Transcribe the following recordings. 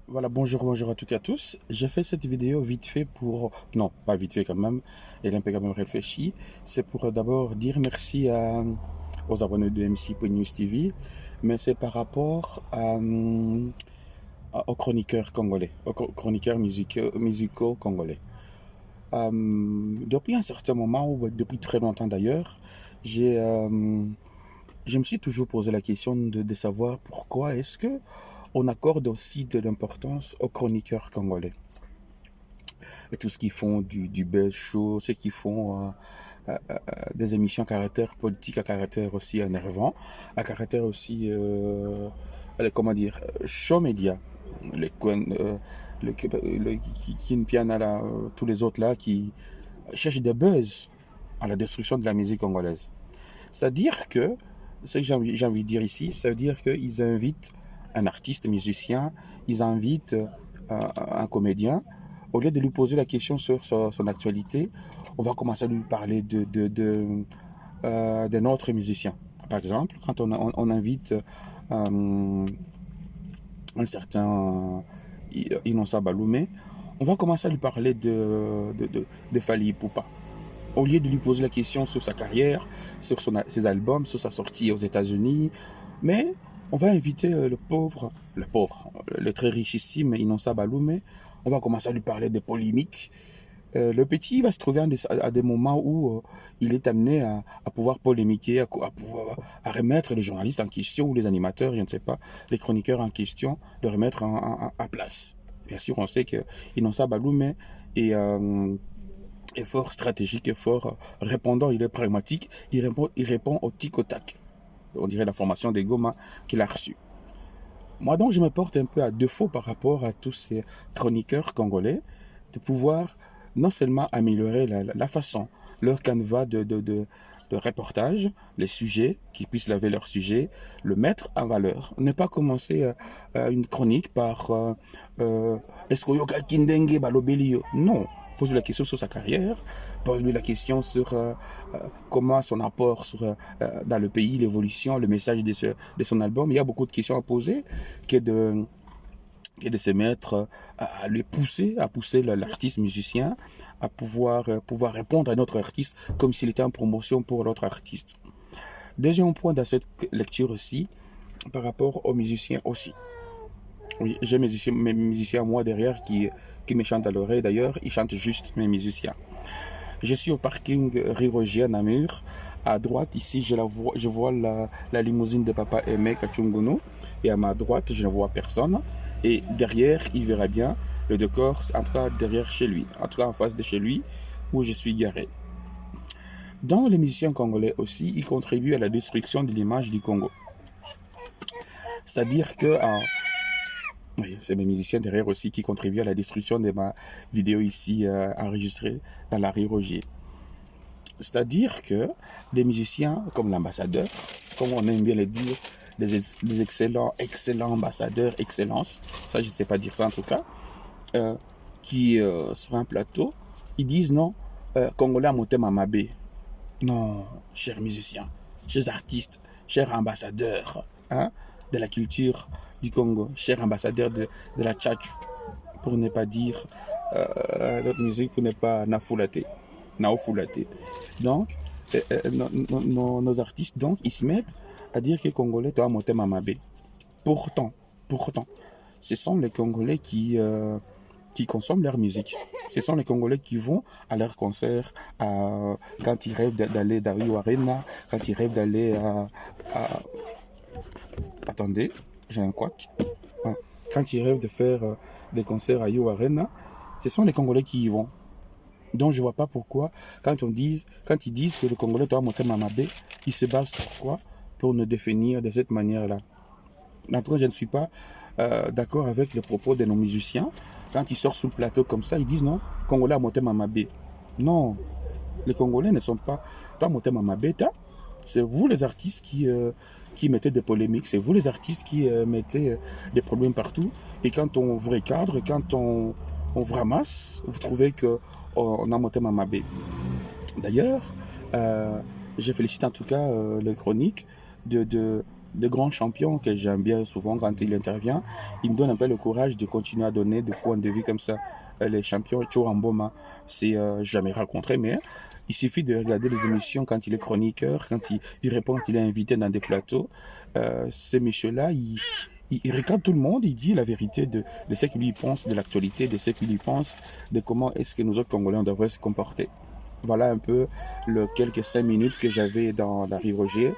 Voilà, bonjour à toutes et à tous. J'ai fait cette vidéo vite fait pour... Non, pas vite fait quand même, elle est un peu quand même réfléchie. C'est pour d'abord dire merci aux abonnés de MC News TV, mais c'est par rapport aux chroniqueurs congolais, aux chroniqueurs musicaux congolais. Depuis un certain moment, ou depuis très longtemps d'ailleurs, je me suis toujours posé la question de savoir pourquoi est-ce que on accorde aussi de l'importance aux chroniqueurs congolais. Et tout ce qu'ils font du buzz show, ceux qui font des émissions à caractère politique, à caractère aussi énervant, à caractère aussi, comment dire, show média. Les Kin Piana, là, tous les autres là qui cherchent des buzz à la destruction de la musique congolaise. C'est-à-dire que, ce que j'ai envie de dire ici, ça veut dire qu'ils invitent un artiste, musicien, ils invitent un comédien, au lieu de lui poser la question sur son actualité, on va commencer à lui parler d'un autre musicien. Par exemple, quand on invite un certain Innocent Baloumé, on va commencer à lui parler de Fally Ipupa. Au lieu de lui poser la question sur sa carrière, sur ses albums, sur sa sortie aux États-Unis, mais on va inviter le très richissime Innocent Baloumé. On va commencer à lui parler des polémiques. Le petit va se trouver à des moments où il est amené à pouvoir polémiquer, à remettre les journalistes en question ou les animateurs, je ne sais pas, les chroniqueurs en question, de remettre à place. Bien sûr, on sait que Innocent Baloumé est fort stratégique, est fort répondant, il est pragmatique, il répond au tic au tac. On dirait la formation des Goma qu'il a reçue. Moi donc je me porte un peu à défaut par rapport à tous ces chroniqueurs congolais de pouvoir non seulement améliorer la façon, leur canevas de reportage, les sujets, qu'ils puissent laver leur sujet, le mettre en valeur. Ne pas commencer une chronique par est-ce qu'il y a Kindenge Balobelio? Non. Pose-lui la question sur sa carrière, pose-lui la question sur comment son apport dans le pays, l'évolution, le message de son album. Il y a beaucoup de questions à poser que de se mettre à lui pousser, à pousser l'artiste musicien à pouvoir répondre à notre artiste comme s'il était en promotion pour l'autre artiste. Deuxième point dans cette lecture aussi, par rapport aux musiciens aussi. Oui, j'ai mes musiciens moi derrière qui me chantent à l'oreille. D'ailleurs, ils chantent juste mes musiciens. Je suis au parking Rirogia à Namur. À droite, ici, je vois la limousine de Papa Aimé Kachunguno. Et à ma droite, je ne vois personne. Et derrière, il verra bien le décor, en tout cas derrière chez lui, en tout cas en face de chez lui, où je suis garé. Dans les musiciens congolais aussi, ils contribuent à la destruction de l'image du Congo. C'est-à-dire que oui, c'est mes musiciens derrière aussi qui contribuent à la destruction de ma vidéo ici enregistrée dans la rue Rogier. C'est-à-dire que des musiciens comme l'ambassadeur, comme on aime bien le dire, des excellents ambassadeurs, excellence, ça je ne sais pas dire ça en tout cas, qui sur un plateau, ils disent non, Congolais à Motema Mabé. Non, chers musiciens, chers artistes, chers ambassadeurs hein, de la culture du Congo, chers ambassadeurs de la tchatch, pour ne pas dire notre musique, pour ne pas nafoulater. Naofoulaté. Donc, nos artistes, donc, ils se mettent à dire que les Congolais doivent monter Mamabé. Pourtant, ce sont les Congolais qui consomment leur musique. Ce sont les Congolais qui vont à leurs concerts, quand ils rêvent d'aller dans Rio Arena, quand ils rêvent d'aller Attendez, j'ai un couac. Ah, quand ils rêvent de faire des concerts à Rio Arena, ce sont les Congolais qui y vont. Donc je ne vois pas pourquoi, quand ils disent que le Congolais doit monter Mamabé, ils se basent sur quoi pour nous définir de cette manière-là. En tout cas, je ne suis pas d'accord avec les propos de nos musiciens. Quand ils sortent sous le plateau comme ça, ils disent non, Congolais a monté Mamabé. Non, les Congolais ne sont pas dans monté Mamabé. C'est vous les artistes qui mettez des polémiques, c'est vous les artistes qui mettez des problèmes partout. Et quand on vous recadre, quand on vous ramasse, vous trouvez qu'on a monté Mamabé. D'ailleurs, je félicite en tout cas les chroniques de de grands champions que j'aime bien souvent quand il intervient. Il me donne un peu le courage de continuer à donner des points de vue comme ça. Les champions, Choramboma, c'est jamais rencontré, mais il suffit de regarder les émissions quand il est chroniqueur, quand il répond, quand il est invité dans des plateaux. Ces messieurs-là, il regarde tout le monde, il dit la vérité de ce qu'il lui pense de l'actualité, de ce qu'il lui pense de comment est-ce que nous autres Congolais on devrait se comporter. Voilà un peu le quelques 5 minutes que j'avais dans la Rive Roger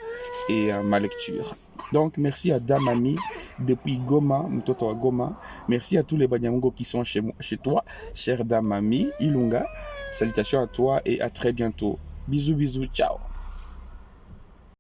et ma lecture. Donc, merci à Damami depuis Goma, Mtoto à Goma. Merci à tous les Banyamungo qui sont chez toi, cher Damami, Ilunga. Salutations à toi et à très bientôt. Bisous, bisous, ciao.